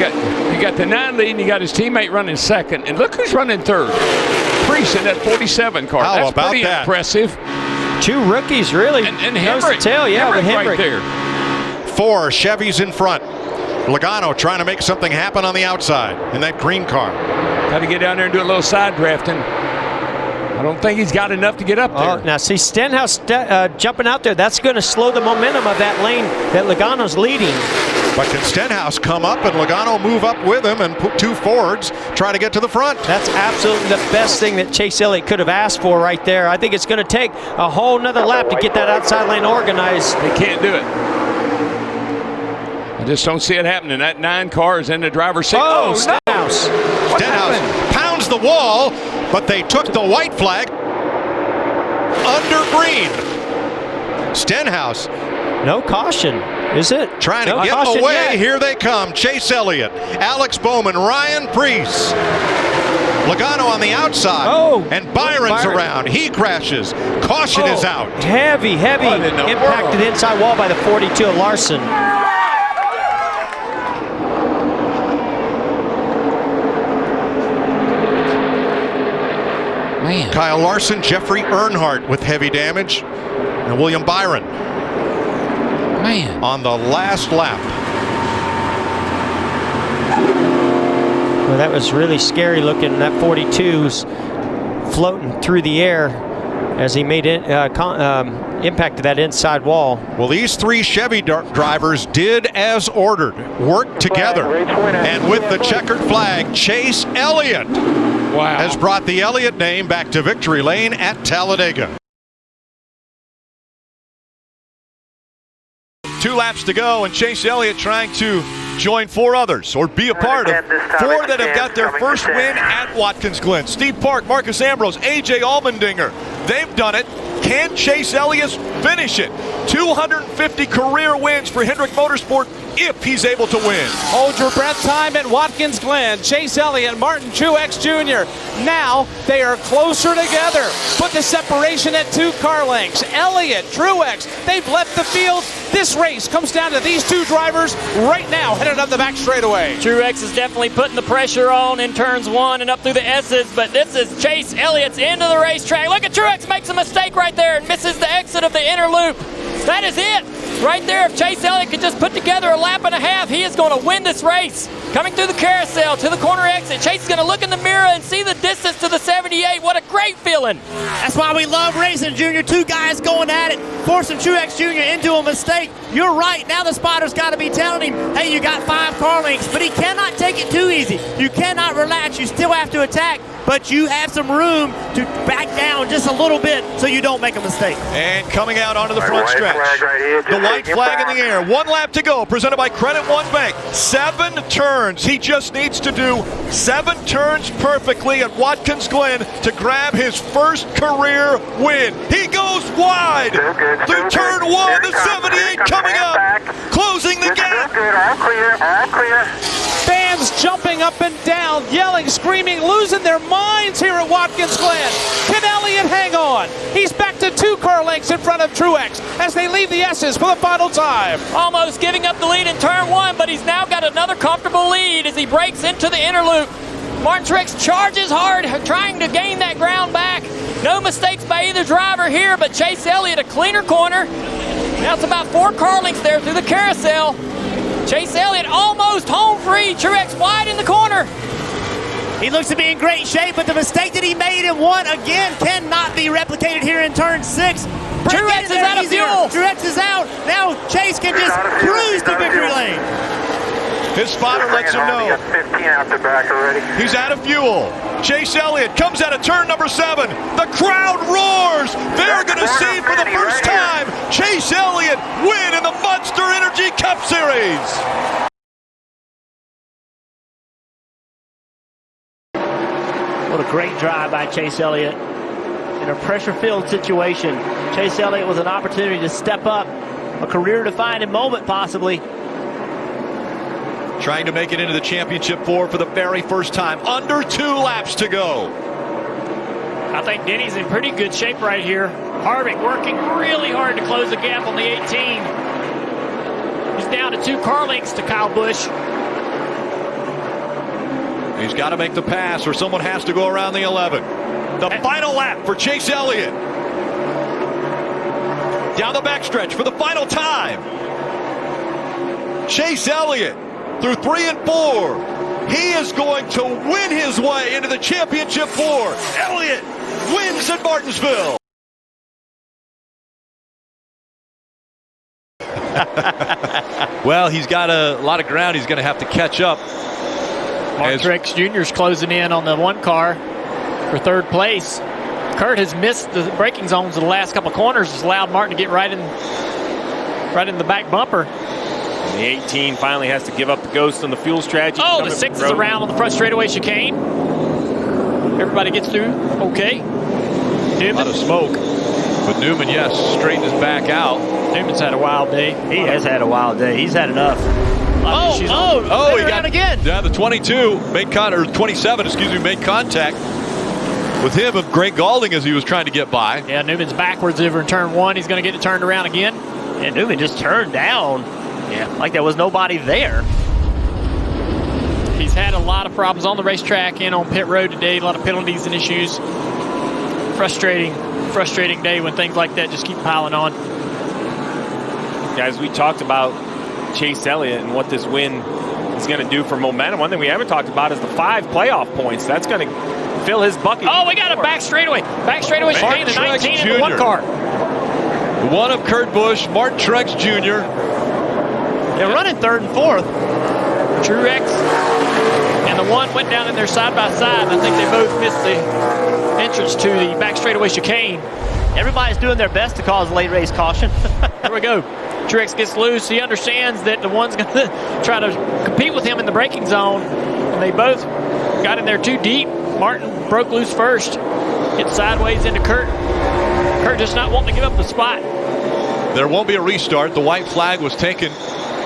You got the 9 lead, and you got his teammate running second. And look who's running third. Priest in that 47 car. How That's about pretty that? Impressive. 2 rookies, really. And Hendrick. Hendrick right there. 4 Chevys in front. Logano trying to make something happen on the outside in that green car. Got to get down there and do a little side drafting. I don't think he's got enough to get up there. Now, see, Stenhouse jumping out there. That's going to slow the momentum of that lane that Logano's leading. But can Stenhouse come up and Logano move up with him and put 2 Fords try to get to the front? That's absolutely the best thing that Chase Elliott could have asked for right there. I think it's going to take a whole nother lap to get that outside lane organized. They can't do it. I just don't see it happening. That 9 car is in the driver's seat. Oh, Stenhouse. Stenhouse pounds the wall, but they took the white flag under green. Stenhouse. No caution, is it? Trying to get away. Yet. Here they come. Chase Elliott, Alex Bowman, Ryan Preece. Logano on the outside. Oh, and Byron's around. He crashes. Caution is out. Heavy impacted inside wall by the 42 of Larson. Man. Kyle Larson, Jeffrey Earnhardt with heavy damage, and William Byron. Man. On the last lap. Well, that was really scary looking. That 42's floating through the air as he made it, impacted that inside wall. Well, these 3 Chevy drivers did as ordered, worked together, and with the checkered flag, Chase Elliott has brought the Elliott name back to victory lane at Talladega. 2 laps to go, and Chase Elliott trying to join 4 others, or be a part of 4 that have got their first win at Watkins Glen. Steve Park, Marcus Ambrose, A.J. Allmendinger. They've done it. Can Chase Elliott finish it? 250 career wins for Hendrick Motorsport if he's able to win. Hold your breath time at Watkins Glen. Chase Elliott, Martin Truex Jr. Now they are closer together. Put the separation at 2 car lengths. Elliott, Truex, they've left the field. This race comes down to these 2 drivers right now headed up the back straightaway. Truex is definitely putting the pressure on in turns 1 and up through the S's, but this is Chase Elliott's into the racetrack. Look at Truex makes a mistake right there and misses the exit of the inner loop. That is it. Right there, if Chase Elliott could just put together a lap and a half, he is going to win this race. Coming through the carousel to the corner exit. Chase is going to look in the mirror and see the distance to the 78. What a great feeling. That's why we love racing, Junior. 2 guys going at it, forcing Truex Jr. into a mistake. You're right. Now the spotter's got to be telling him, hey, you got 5 car lengths, but he cannot take it too easy. You cannot relax. You still have to attack, but you have some room to back down just a little bit so you don't make a mistake. And coming out onto the front stretch. The white flag in the air. 1 lap to go, presented by Credit One Bank. 7 turns. He just needs to do 7 turns perfectly at Watkins Glen to grab his first career win. He goes wide through turn 1. The 78 coming up, closing the gap. All clear, all clear. Fans jumping up and down, yelling, screaming, losing their minds here at Watkins Glen. Can Elliott hang on? He's back to 2 car lengths in front of Truex as they leave the S's for the final time. Almost giving up the lead in turn 1, but he's now got another comfortable lead as he breaks into the inner loop. Martin Truex charges hard, trying to gain that ground back. No mistakes by either driver here, but Chase Elliott a cleaner corner. Now it's about 4 car lengths there through the carousel. Chase Elliott almost home free. Truex wide in the corner. He looks to be in great shape, but the mistake that he made in 1 again cannot be replicated here in turn 6. Truex is out of fuel. Truex is out. Now Chase can just cruise to victory lane. His spotter lets him know. 15 out the back already. He's out of fuel. Chase Elliott comes out of turn number 7. The crowd roars. They're going to see for the first time Chase Elliott win in the Monster Energy Cup Series. What a great drive by Chase Elliott. In a pressure-filled situation, Chase Elliott with an opportunity to step up, a career-defining moment possibly. Trying to make it into the championship 4 for the very first time. Under 2 laps to go. I think Denny's in pretty good shape right here. Harvick working really hard to close the gap on the 18. He's down to 2 car lengths to Kyle Busch. He's got to make the pass or someone has to go around the 11. The final lap for Chase Elliott. Down the backstretch for the final time. Chase Elliott through 3 and 4. He is going to win his way into the championship 4. Elliott wins at Martinsville. Well, he's got a lot of ground he's going to have to catch up. Mark Truex Jr. is closing in on the 1 car for 3rd place. Kurt has missed the braking zones of the last couple corners. Has allowed Martin to get right in the back bumper. And the 18 finally has to give up the ghost on the fuel strategy. Oh, the 6 is around on the front straightaway chicane. Everybody gets through. Okay. Newman. A lot of smoke. But Newman, yes, straightened his back out. Newman's had a wild day. He has had a wild day. He's had enough. He got again. Yeah, the 22 made or 27, excuse me, made contact with him and Greg Gaulding as he was trying to get by. Yeah, Newman's backwards over in turn 1. He's going to get it turned around again. And Newman just turned down. Yeah, like there was nobody there. He's had a lot of problems on the racetrack and on pit road today. A lot of penalties and issues. Frustrating day when things like that just keep piling on. Guys, we talked about Chase Elliott and what this win is going to do for momentum. One thing we haven't talked about is the 5 playoff points. That's going to fill his bucket. Oh, we got a back straightaway. Back straightaway chicane, the 19 and the 1 car. The 1 of Kurt Busch, Martin Truex Jr. They're running 3rd and 4th. Truex and the 1 went down in there side by side. I think they both missed the entrance to the back straightaway chicane. Everybody's doing their best to cause late race caution. Here we go. Truex gets loose. He understands that the 1's going to try to compete with him in the braking zone. And they both got in there too deep. Martin broke loose first. Gets sideways into Kurt. Kurt just not wanting to give up the spot. There won't be a restart. The white flag was taken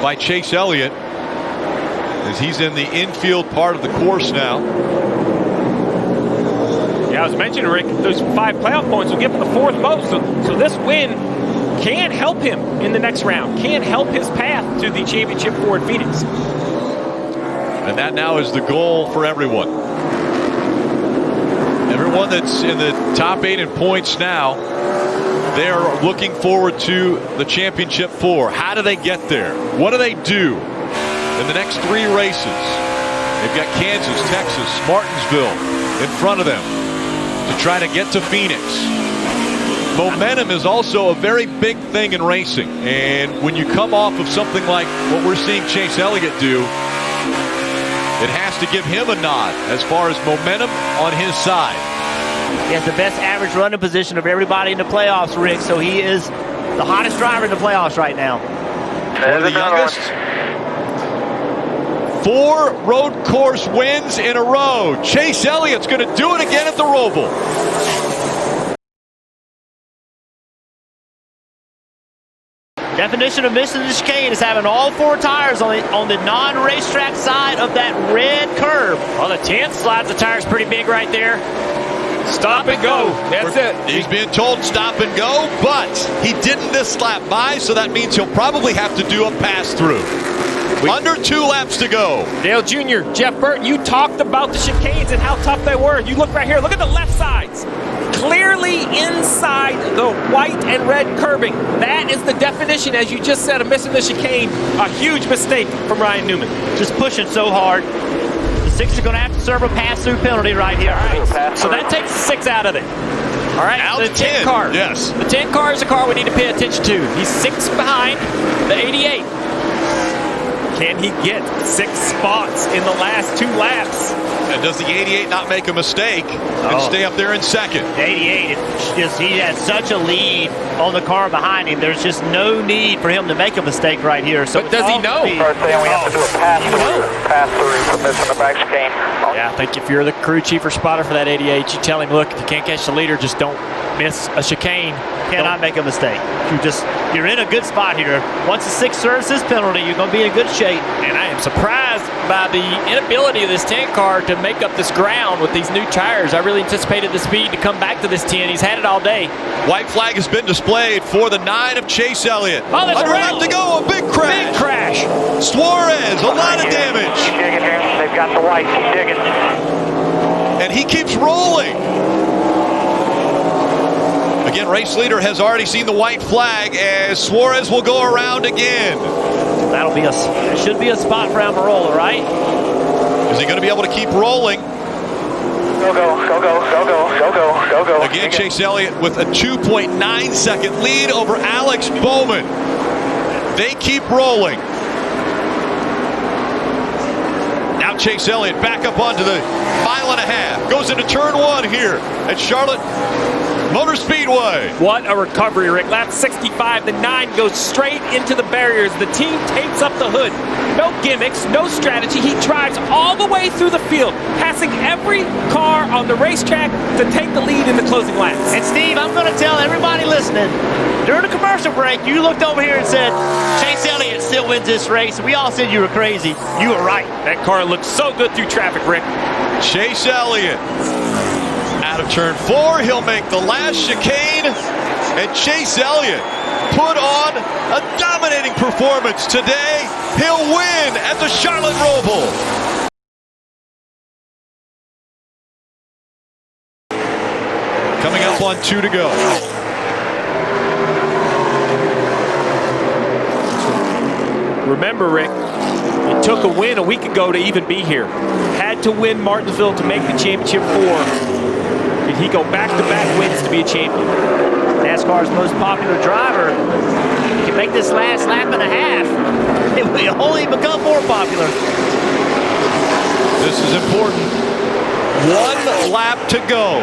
by Chase Elliott as he's in the infield part of the course now. Yeah, I was mentioning, Rick, those 5 playoff points will give him the 4th most. So this win can help him in the next round, can help his path to the championship 4 at Phoenix. And that now is the goal for everyone. Everyone that's in the top 8 in points now, they're looking forward to the championship 4. How do they get there? What do they do in the next 3 races? They've got Kansas, Texas, Martinsville in front of them to try to get to Phoenix. Momentum is also a very big thing in racing. And when you come off of something like what we're seeing Chase Elliott do, it has to give him a nod as far as momentum on his side. He has the best average running position of everybody in the playoffs, Rick, so he is the hottest driver in the playoffs right now. One of the youngest. 4 road course wins in a row. Chase Elliott's going to do it again at the Roval. Definition of missing the chicane is having all 4 tires on the non-racetrack side of that red curve. Well, the 10th slides the tires pretty big right there. Stop and go. That's it. He's being told stop and go, but he didn't this lap by, so that means he'll probably have to do a pass-through. Under 2 laps to go. Dale Jr., Jeff Burton, you talked about the chicanes and how tough they were. You look right here. Look at the left sides. Clearly inside the white and red curbing. That is the definition, as you just said, of missing the chicane. A huge mistake from Ryan Newman. Just pushing so hard. The 6 are going to have to serve a pass-through penalty right here. All right, so that takes the 6 out of it. All right, now the 10 car. Yes. The 10 car is a car we need to pay attention to. He's 6 behind the 88. Can he get 6 spots in the last 2 laps? And does the 88 not make a mistake and stay up there in second? The 88, he has such a lead on the car behind him. There's just no need for him to make a mistake right here. So but does he know? First thing we have to do a pass-through for missing the back chicane. Yeah, I think if you're the crew chief or spotter for that 88, you tell him, look, if you can't catch the leader, just don't miss a chicane. Cannot make a mistake. You're in a good spot here. Once the 6 serves this penalty, you're going to be in good shape. And I am surprised by the inability of this 10 car to make up this ground with these new tires. I really anticipated the speed to come back to this 10. He's had it all day. White flag has been displayed for the 9 of Chase Elliott. Oh, there's Under a lap to go, a big crash. Big crash. Suarez, a lot of damage. Keep digging here. They've got the white. Keep digging. And he keeps rolling. Again, race leader has already seen the white flag as Suarez will go around again. That'll be should be a spot for Almirola, right? Is he going to be able to keep rolling? Go, go, go, go, go, go, go, go, go, go. Again, Chase Elliott with a 2.9 second lead over Alex Bowman. They keep rolling. Now Chase Elliott back up onto the 1.5 miles. Goes into turn 1 here at Charlotte Motor Speedway. What a recovery, Rick. Lap 65, the 9 goes straight into the barriers. The team tapes up the hood. No gimmicks, no strategy. He drives all the way through the field, passing every car on the racetrack to take the lead in the closing laps. And Steve, I'm going to tell everybody listening, during the commercial break, you looked over here and said, Chase Elliott still wins this race. We all said you were crazy. You were right. That car looks so good through traffic, Rick. Chase Elliott out of turn 4. He'll make the last chicane. And Chase Elliott put on a dominating performance today. He'll win at the Charlotte Roval. Coming up on 2 to go. Remember, Rick, it took a win a week ago to even be here. Had to win Martinsville to make the championship 4. Did he go back-to-back wins to be a champion? NASCAR's most popular driver can make this last lap and a half. It will only become more popular. This is important. 1 lap to go.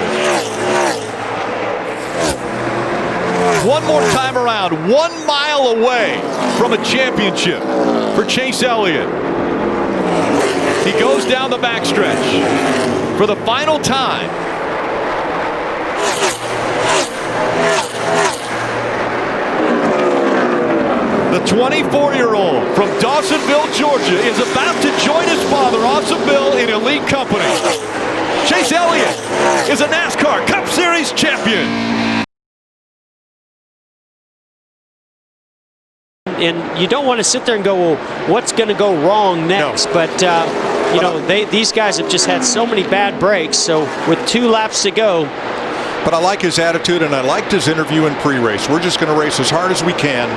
One more time around. 1 mile away from a championship for Chase Elliott. He goes down the backstretch for the final time. The 24-year-old from Dawsonville, Georgia, is about to join his father, Dawsonville, in elite company. Chase Elliott is a NASCAR Cup Series champion. And you don't want to sit there and go, well, what's going to go wrong next? No. But, you know, these guys have just had so many bad breaks. So with 2 laps to go. But I like his attitude, and I liked his interview in pre-race. We're just going to race as hard as we can.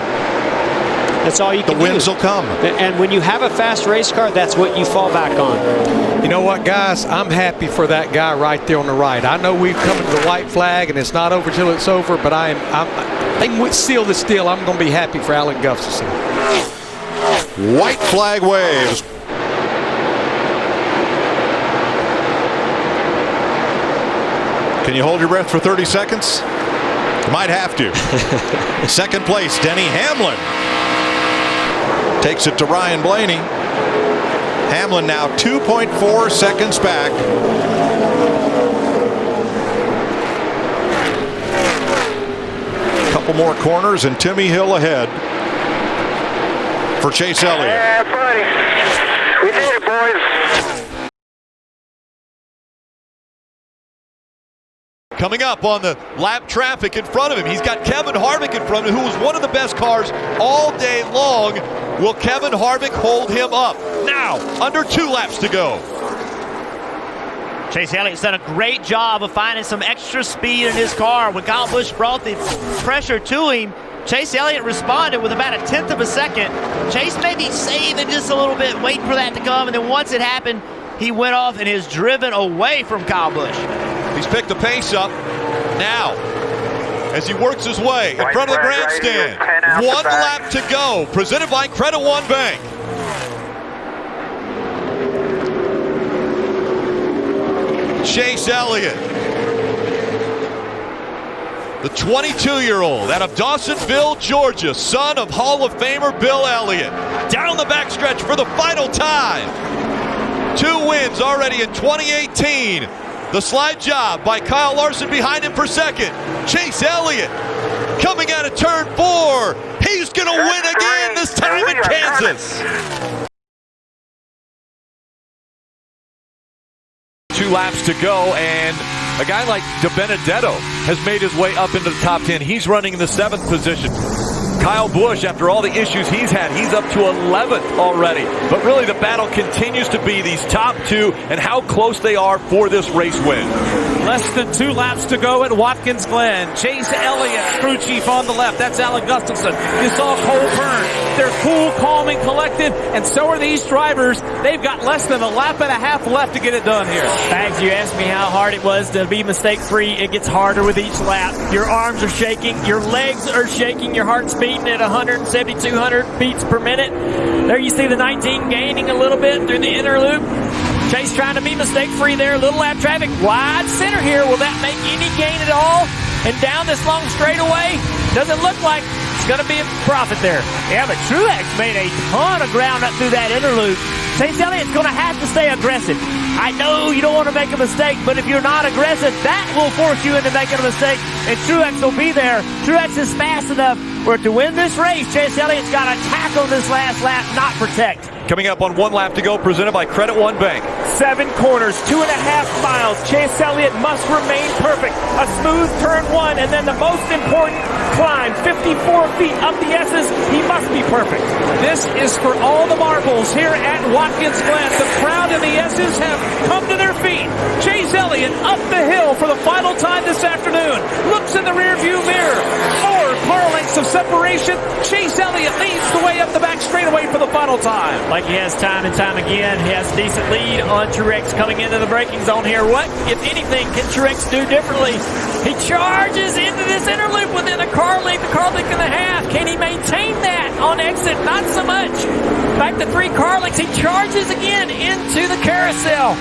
That's all you can do. The wins will come. And when you have a fast race car, that's what you fall back on. You know what, guys? I'm happy for that guy right there on the right. I know we've come to the white flag, and it's not over till it's over, but I can seal this deal. I'm going to be happy for Alan Gustafson. White flag waves. Can you hold your breath for 30 seconds? You might have to. Second place, Denny Hamlin. Takes it to Ryan Blaney. Hamlin now 2.4 seconds back. Couple more corners and Timmy Hill ahead for Chase Elliott. Yeah, buddy. We did it, boys. Coming up on the lap traffic in front of him, he's got Kevin Harvick in front of him, who was one of the best cars all day long. Will Kevin Harvick hold him up? Now, under 2 laps to go. Chase Elliott's done a great job of finding some extra speed in his car. When Kyle Busch brought the pressure to him, Chase Elliott responded with about 1/10 of a second. Chase may be saving just a little bit, waiting for that to come, and then once it happened, he went off and is driven away from Kyle Busch. He's picked the pace up now as he works his way in front of the grandstand. 1 lap to go, presented by Credit One Bank. Chase Elliott, the 22-year-old out of Dawsonville, Georgia, son of Hall of Famer Bill Elliott, down the backstretch for the final time. 2 wins already in 2018. The slide job by Kyle Larson behind him for second. Chase Elliott coming out of turn 4. He's going to win again, this time in Kansas. laps to go, and a guy like DiBenedetto has made his way up into the top 10. He's running in the 7th position. Kyle Busch, after all the issues he's had, he's up to 11th already. But really the battle continues to be these top 2 and how close they are for this race win. Less than 2 laps to go at Watkins Glen. Chase Elliott, crew chief on the left. That's Alan Gustafson. You saw Cole Byrne. They're cool, calm, and collected, and so are these drivers. They've got less than a lap and a half left to get it done here. Bags, you asked me how hard it was to be mistake-free. It gets harder with each lap. Your arms are shaking. Your legs are shaking. Your heart's beating at 170, 200 beats per minute. There you see the 19 gaining a little bit through the inner loop. Chase trying to be mistake-free there. Little lap traffic. Wide center here. Will that make any gain at all? And down this long straightaway, doesn't look like it's going to be a profit there. Yeah, but Truex made a ton of ground up through that inner loop. Chase Elliott's going to have to stay aggressive. I know you don't want to make a mistake, but if you're not aggressive, that will force you into making a mistake, and Truex will be there. Truex is fast enough where to win this race, Chase Elliott's got to tackle this last lap, not protect. Coming up on 1 lap to go, presented by Credit One Bank. 7 corners, 2.5 miles. Chase Elliott must remain perfect. A smooth turn 1, and then the most important climb, 54 feet up the S's. He must be perfect. This is for all the marbles here at Watkins Glen. The crowd and the S's have come to their feet. Chase Elliott up the hill for the final time this afternoon. Looks in the rearview mirror. 4 car lengths of separation. Chase Elliott leads the way up the back straightaway for the final time. Like he has time and time again. He has a decent lead on Truex coming into the braking zone here. What, if anything, can Truex do differently? He charges into this inner loop within a car length and a half. Can he maintain that on exit? Not so much. Back to 3 car lengths. He charges again into the carousel.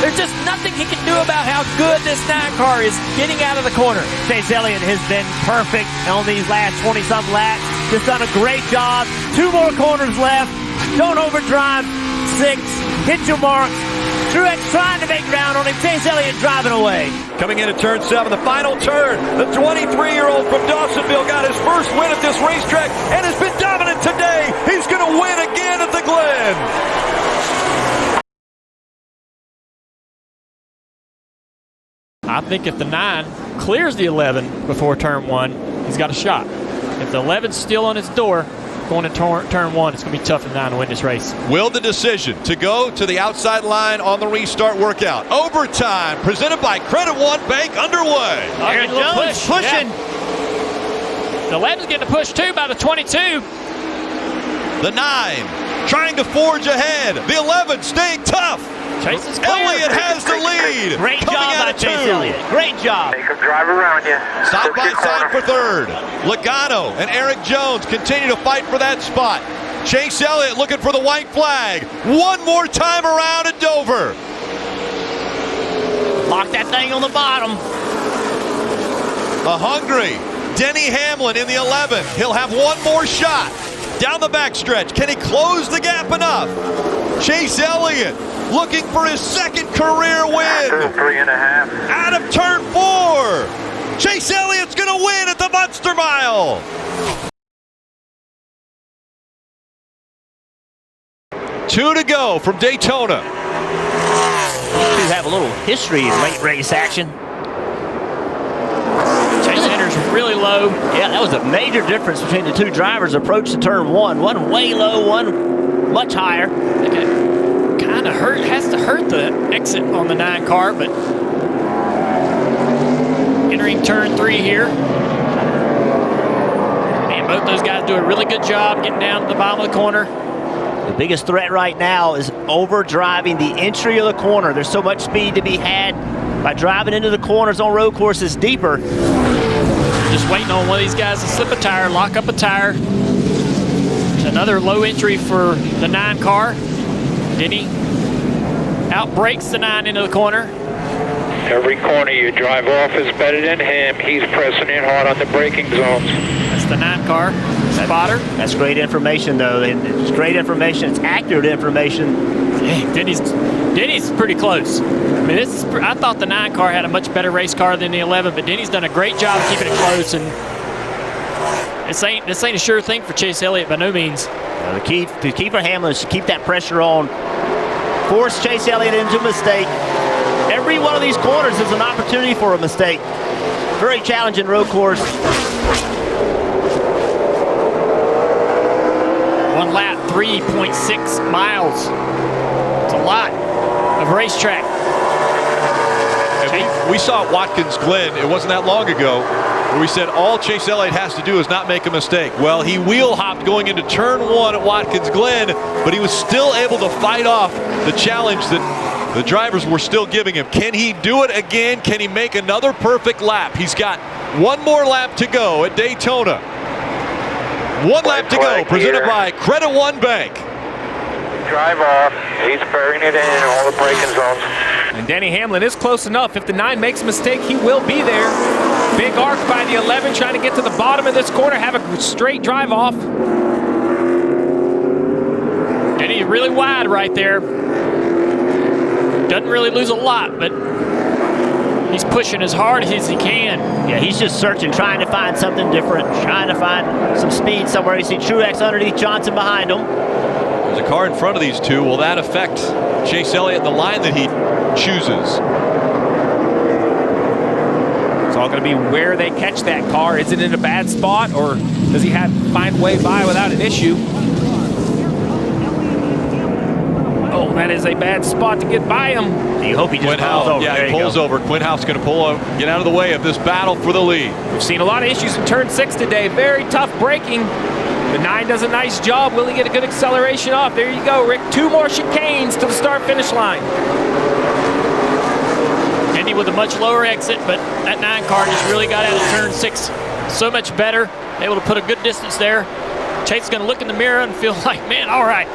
There's just nothing he can do about how good this 9 car is getting out of the corner. Chase Elliott has been perfect on these last 20-some laps. Just done a great job. 2 more corners left. Don't overdrive. 6. Hit your marks. Truex trying to make ground on him. Chase Elliott driving away. Coming into turn 7, the final turn. The 23-year-old from Dawsonville got his first win at this racetrack and has been dominant today. He's going to win again at the Glen. I think if the 9 clears the 11 before turn 1, he's got a shot. If the 11's still on its door, going to turn 1, it's going to be tough for 9 to win this race. Will the decision to go to the outside line on the restart work out? Overtime, presented by Credit One Bank, underway. Aaron Jones pushing. Yeah. The 11's getting a push too by the 22. The 9 trying to forge ahead. The 11 staying tough. Chase is clear. Elliott has the lead. Great Coming job out by of Chase 2. Elliott. Great job. Make them drive around you. Side by side for 3rd. Logano and Eric Jones continue to fight for that spot. Chase Elliott looking for the white flag. One more time around at Dover. Lock that thing on the bottom. A hungry Denny Hamlin in the 11. He'll have one more shot. Down the backstretch. Can he close the gap enough? Chase Elliott looking for his 2nd career win. 3.5. Out of turn 4. Chase Elliott's going to win at the Monster Mile. 2 to go from Daytona. These two have a little history in late race action. Chase enters really low. Yeah, that was a major difference between the 2 drivers approach to turn 1. One way low, one much higher. Kind of has to hurt the exit on the 9 car, but entering turn 3 here. And both those guys do a really good job getting down to the bottom of the corner. The biggest threat right now is overdriving the entry of the corner. There's so much speed to be had by driving into the corners on road courses deeper. Just waiting on one of these guys to slip a tire, lock up a tire. Another low entry for the 9 car. Denny outbrakes the 9 into the corner. Every corner you drive off is better than him. He's pressing in hard on the braking zones. That's the 9 car. Spotter. That's great information, though. It's great information. It's accurate information. Dang, Denny's pretty close. I mean, I thought the 9 car had a much better race car than the 11, but Denny's done a great job of keeping it close. And this ain't a sure thing for Chase Elliott by no means. The key for Hamlin is to keep that pressure on. Force Chase Elliott into a mistake. Every one of these corners is an opportunity for a mistake. Very challenging road course. One lap, 3.6 miles. It's a lot of racetrack. We saw at Watkins Glen, it wasn't that long ago, where we said all Chase Elliott has to do is not make a mistake. Well, he wheel hopped going into turn 1 at Watkins Glen, but he was still able to fight off the challenge that the drivers were still giving him. Can he do it again? Can he make another perfect lap? He's got one more lap to go at Daytona. One lap to go, presented by Credit One Bank. Drive off. He's burying it in all the braking zones. And Denny Hamlin is close enough. If the 9 makes a mistake, he will be there. Big arc by the 11, trying to get to the bottom of this corner, have a straight drive off. Denny really wide right there. Doesn't really lose a lot, but he's pushing as hard as he can. Yeah, he's just searching, trying to find something different, trying to find some speed somewhere. You see Truex underneath, Johnson behind him. There's a car in front of these two. Will that affect Chase Elliott and the line that he chooses? It's all going to be where they catch that car. Is it in a bad spot, or does he find way by without an issue? Oh, that is a bad spot to get by him. You hope he just pulls over. Yeah, he pulls over. Quinn Houff's going to pull over, get out of the way of this battle for the lead. We've seen a lot of issues in turn 6 today. Very tough braking. The 9 does a nice job. Will he get a good acceleration off? There you go, Rick. 2 more chicanes to the start-finish line. Denny with a much lower exit, but that 9 car just really got out of turn 6 so much better. Able to put a good distance there. Chase is going to look in the mirror and feel like, man, all right.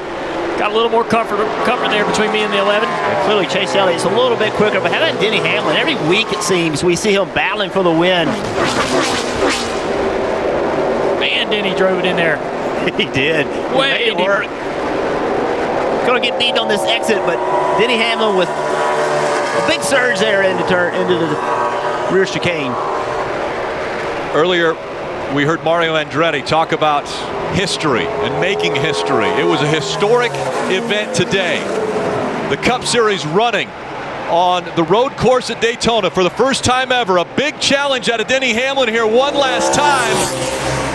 Got a little more comfort there between me and the 11. Clearly, Chase Elliott's a little bit quicker, but how about Denny Hamlin? Every week, it seems, we see him battling for the win. Man, Denny drove it in there. He did. Way it work. Going to get beat on this exit, but Denny Hamlin with a big surge there into the rear chicane. Earlier, we heard Mario Andretti talk about history and making history. It was a historic event today. The Cup Series running on the road course at Daytona for the first time ever. A big challenge out of Denny Hamlin here one last time.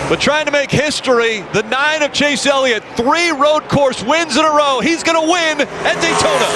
But trying to make history, the 9 of Chase Elliott, 3 road course wins in a row. He's going to win at Daytona.